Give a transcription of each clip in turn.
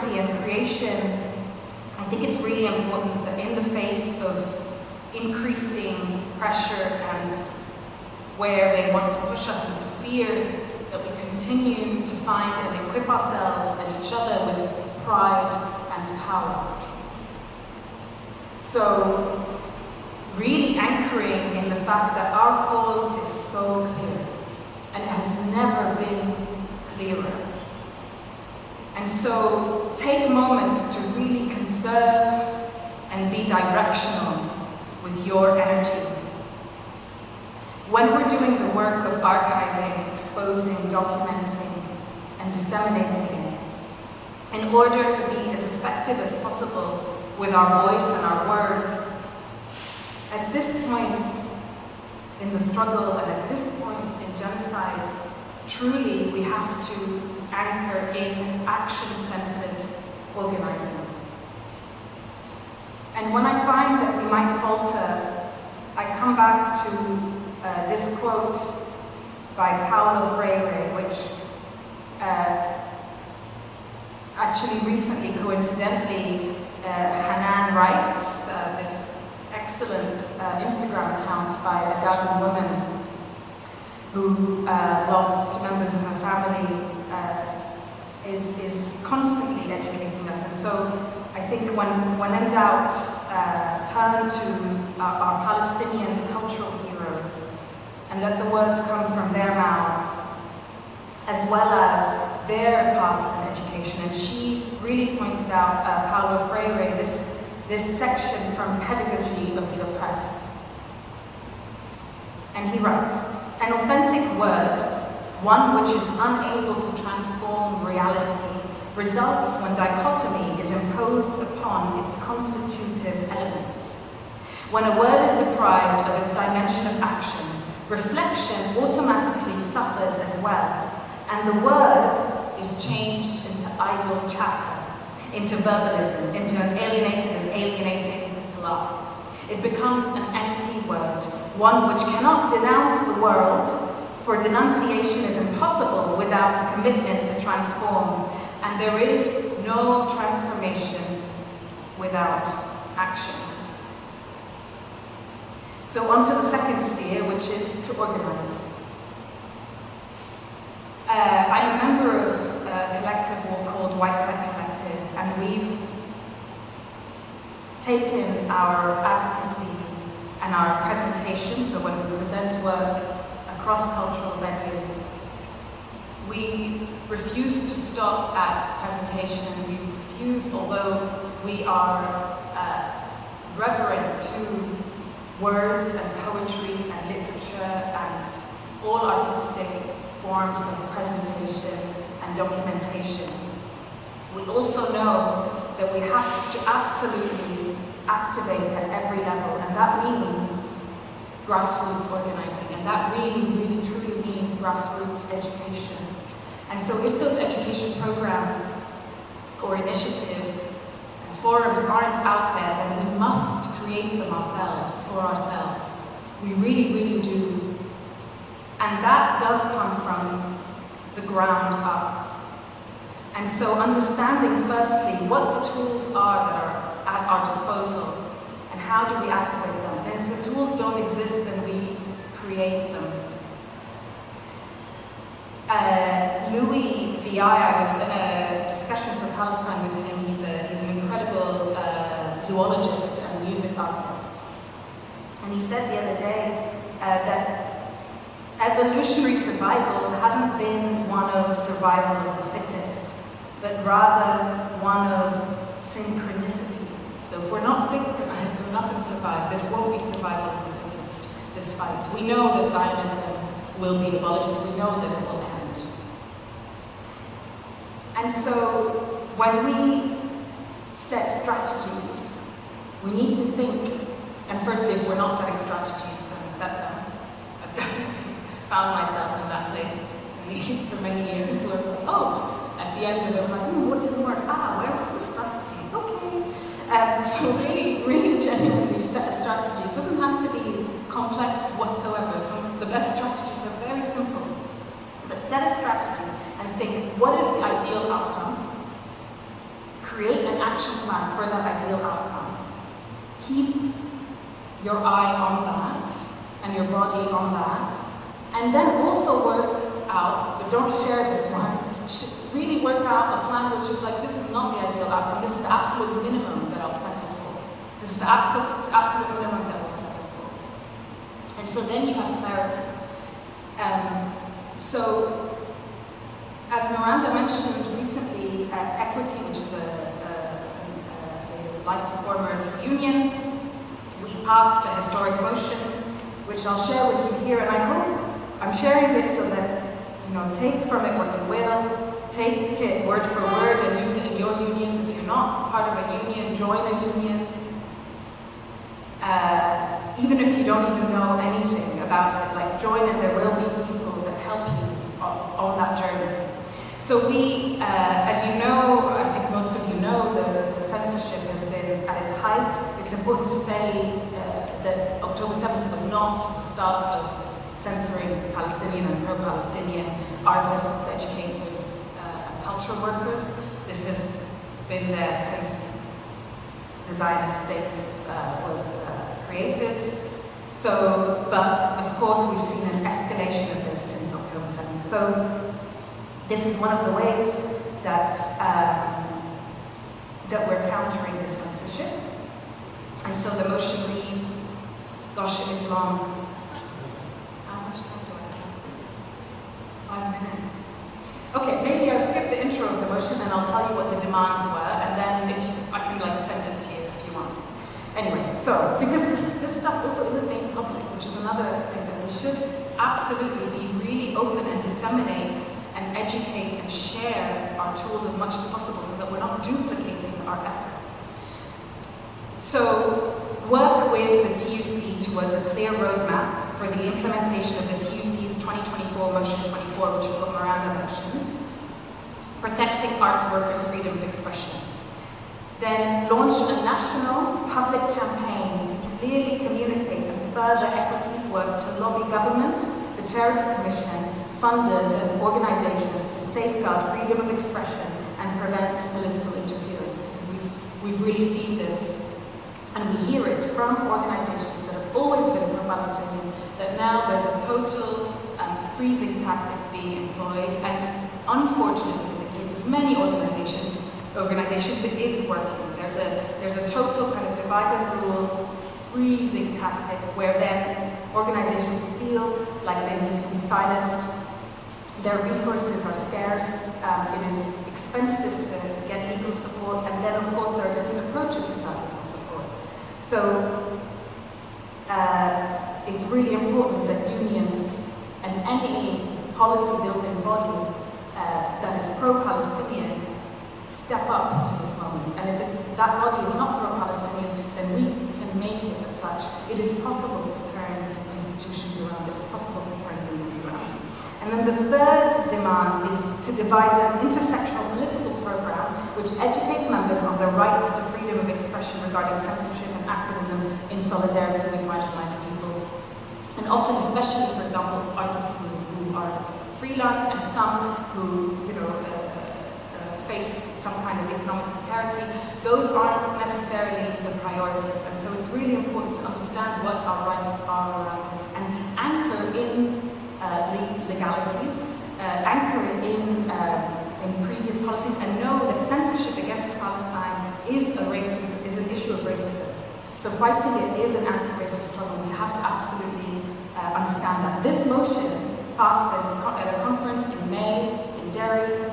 democracy and creation, I think it's really important that in the face of increasing pressure and where they want to push us into fear, that we continue to find and equip ourselves and each other with pride and power. So, really anchoring in the fact that our cause is so clear, and it has never been clearer. And so, take moments to really conserve and be directional with your energy. When we're doing the work of archiving, exposing, documenting, and disseminating, in order to be as effective as possible with our voice and our words, at this point in the struggle and at this point in genocide, truly we have to anchor in action-centered organizing. And when I find that we might falter, I come back to this quote by Paulo Freire, which actually recently, coincidentally, Hanan writes, this excellent Instagram account by a Gaza woman who lost members of her family, is constantly educating us. And so I think when in doubt, turn to our Palestinian cultural heroes and let the words come from their mouths, as well as their paths in education. And she really pointed out, Paulo Freire, this section from Pedagogy of the Oppressed. And he writes, an authentic word, one which is unable to transform reality, results when dichotomy is imposed upon its constitutive elements. When a word is deprived of its dimension of action, reflection automatically suffers as well, and the word is changed into idle chatter, into verbalism, into an alienated and alienating blah. It becomes an empty word, one which cannot denounce the world, for denunciation is impossible without a commitment to transform, and there is no transformation without action. So on to the second sphere, which is to organize. I'm a member of a collective called Kite Collective, and we've taken our advocacy and our presentation, so when we present work across cultural venues, we refuse to stop at presentation. We refuse, although we are reverent to words and poetry and literature and all artistic forms of presentation and documentation. We also know that we have to absolutely activate at every level, and that means grassroots organizing, and that really truly means grassroots education. And so if those education programs or initiatives and forums aren't out there, then we must create them ourselves, for ourselves. We really do. And that does come from the ground up. And so understanding firstly what the tools are that are at our disposal and how do we activate them. And if the tools don't exist, then we create them. Louis VI, I was in a discussion for Palestine with him. He's an incredible zoologist and music artist. And he said the other day that evolutionary survival hasn't been one of survival of the fittest, but rather one of synchronicity. So if we're not synchronized, we're not going to survive. This won't be survival of the fittest, this fight. We know that Zionism will be abolished. We know that it will end. And so when we set strategies, we need to think, and firstly, if we're not setting strategies, then set them. I've definitely found myself in that place for many years where, at the end of it, I'm like, what didn't work? Where was the strategy? Okay. So really genuinely set a strategy. It doesn't have to be complex whatsoever. Some of the best strategies are very simple. But set a strategy and think, what is the ideal outcome? create an action plan for that ideal outcome. Keep your eye on that and your body on that. And then also work out, but don't share this one, really work out a plan which is like, this is not the ideal outcome, this is the absolute minimum that I'll settle for. This is the absolute minimum that we'll settle for. And so then you have clarity. So, as Miranda mentioned recently, Equity, which is a life performers union, we passed a historic motion, which I'll share with you here, and I hope I'm sharing it so that, take from it what you will, take it word for word and use it in your unions. If you're not part of a union, join a union. Even if you don't even know anything about it, like join and there will be people that help you on that journey. So we, as you know, I think most of you know, the censorship has been at its height. It's important to say that October 7th was not the start of censoring Palestinian and pro-Palestinian artists, educators, and cultural workers. This has been there since the Zionist state was created. So, but of course we've seen an escalation of this since October 7th. So this is one of the ways that that we're countering this censorship. And so the motion reads, gosh, it is long. How much time do I have? 5 minutes. Okay, maybe I'll skip the intro of the motion and I'll tell you what the demands were, and then I can send it to you if you want. Anyway, so, because this stuff also isn't made public, which is another thing that we should absolutely be really open and disseminate and educate and share our tools as much as possible so that we're not duplicating our efforts. So, work with the TUC towards a clear roadmap for the implementation of the TUC's 2024 Motion 24, which is what Miranda mentioned, protecting arts workers' freedom of expression. Then launch a national public campaign to clearly communicate and further Equity's work to lobby government, the Charity Commission, funders and organizations to safeguard freedom of expression and prevent political interference. Because we've really seen this, and we hear it from organizations that have always been pro-Palestinian, that now there's a total freezing tactic being employed, and unfortunately, in the case of many organizations, it is working. There's a total kind of divide and rule freezing tactic where then organizations feel like they need to be silenced. Their resources are scarce, it is expensive to get legal support, and then of course there are different approaches to that legal support. So it's really important that unions and any policy building body that is pro-Palestinian step up to this moment. And if that body is not pro-Palestinian, then we can make it as such. It is possible to turn institutions around. It is possible to turn unions around. And then the third demand is to devise an intersectional political program which educates members on their rights to freedom of expression regarding censorship and activism in solidarity with marginalized people. And often, especially, for example, artists who are freelance and some who, face some kind of economic precarity, those aren't necessarily the priorities. And so it's really important to understand what our rights are around this and anchor in legalities, anchor in previous policies, and know that censorship against Palestine is an issue of racism. So fighting it is an anti-racist struggle. We have to absolutely understand that. This motion passed at a conference in May in Derry,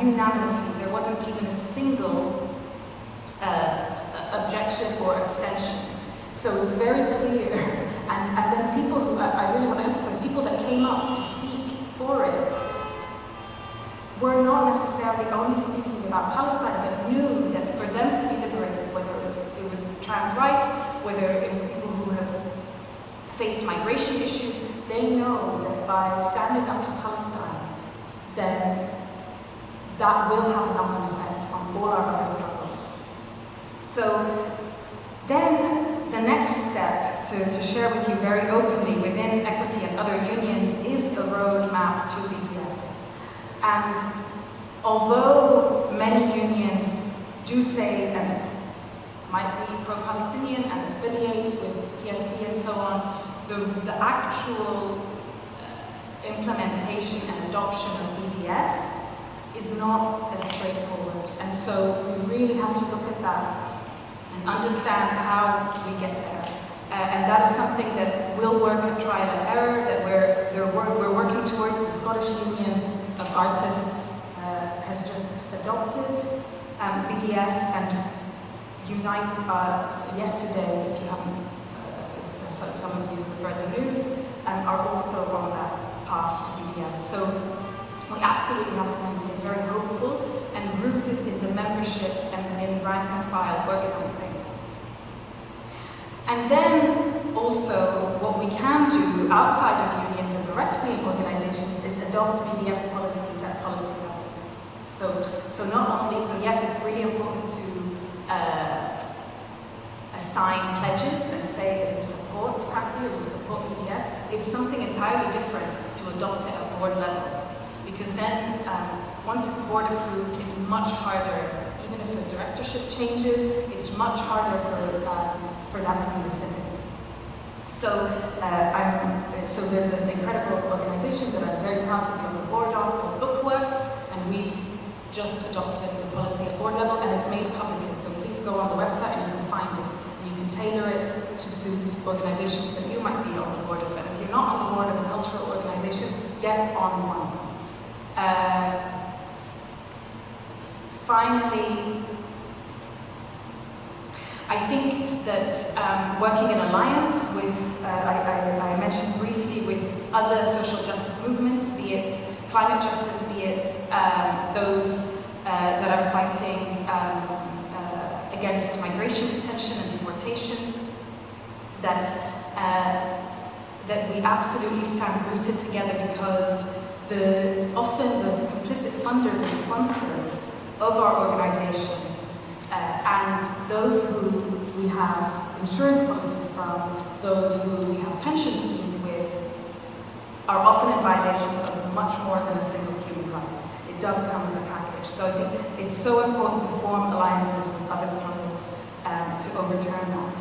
unanimously. There wasn't even a single objection or abstention. So it's very clear. And then people who, I really want to emphasize, people that came up to speak for it were not necessarily only speaking about Palestine, but knew that for them to be liberated, whether it was trans rights, whether it was people who have faced migration issues, they know that by standing up to Palestine, then that will have a knock-on effect on all our other struggles. So then the next step to share with you very openly within Equity and other unions is a roadmap to BDS. And although many unions do say and might be pro-Palestinian and affiliate with PSC and so on, the actual implementation and adoption of BDS is not as straightforward. And so we really have to look at that and understand how we get there. And that is something that will work at trial and error, that we're working towards. The Scottish Union of Artists has just adopted BDS, and Unite yesterday, if you haven't, some of you have read the news, are also on that path to BDS. So we absolutely have to maintain very hopeful and rooted in the membership and in rank and file organizing. And then also what we can do outside of unions and directly in organizations is adopt BDS policies at policy level. So not only, so yes, it's really important to assign pledges and say that you support PACBI or you support BDS. It's something entirely different to adopt it at board level. Because then, once it's board approved, it's much harder, even if a directorship changes, it's much harder for that to be rescinded. So, so there's an incredible organization that I'm very proud to be on the board of, called Bookworks, and we've just adopted the policy at board level, and it's made publicly. So please go on the website and you can find it. And you can tailor it to suit organizations that you might be on the board of. And if you're not on the board of a cultural organization, get on one. Finally, I think that working in alliance with, I mentioned briefly, with other social justice movements, be it climate justice, be it those that are fighting against migration detention and deportations, that we absolutely stand rooted together, because often the complicit funders and sponsors of our organizations and those who we have insurance policies from, those who we have pension schemes with, are often in violation of much more than a single human right. It does come as a package. So I think it's so important to form alliances with other struggles to overturn that.